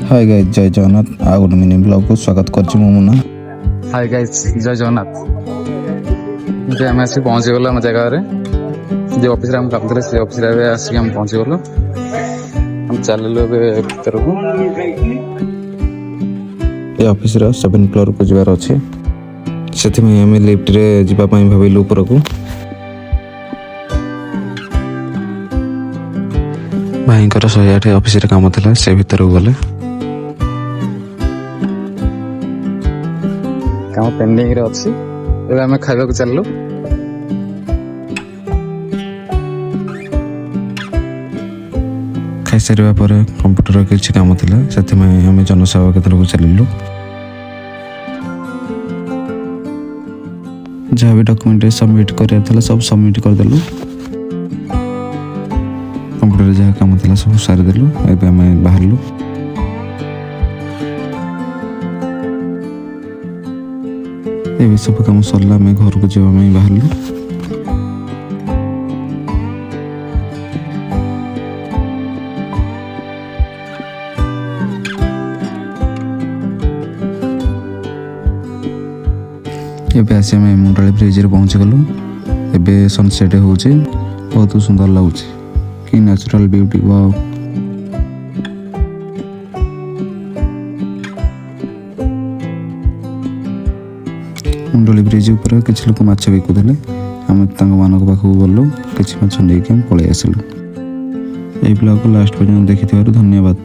Hi guys जय जगन्नाथ आ गोटे mini blog को स्वागत करछि मु मुना। हाय गाइस जय जगन्नाथ। जे आम आसिक पहुँची गलु आम जगह जो ऑफिस रे हम काम करे से ऑफिस रे आसिक हम पहुँची गलु। हम चललु भीतर को ए ऑफिस रो 7 फ्लोर को जबार अछि सेति में हम लिफ्ट रे जिबा पई भाबिलु ऊपर को। भाईंकर 108 ऑफिस रे काम थिला से भीतर को गले। काम पेंडिंग रे अछि एबे हम खाइबा को चललु। खाइ सारिबा पर कंप्यूटर किछि काम थिला सेति में हम जनसेवा केंद्र को चललु। जहाँ भी डॉक्यूमेंट सबमिट करिया थिला सब सबमिट कर देलु। कंप्यूटर जहाँ काम थिला सब सारि देलु। एबे हम बाहरलु। एबे सब काम सरला मैं घर को जेबा मैं बाहरलु। एबे आसी हम मुंडाली ब्रिज रे पहुंच गलु। एबे सनसेट होउची बहुत सुंदर लागुची कि natural beauty wow. Mundali bridge ऊपर किछि लोक माछ बिकुथले हम तांग मानक पाखु गलु किछि माछ नेकी हम पळे आसिलु। ए ब्लॉग को लास्ट पर्यंत देखिथिबारु धन्यवाद।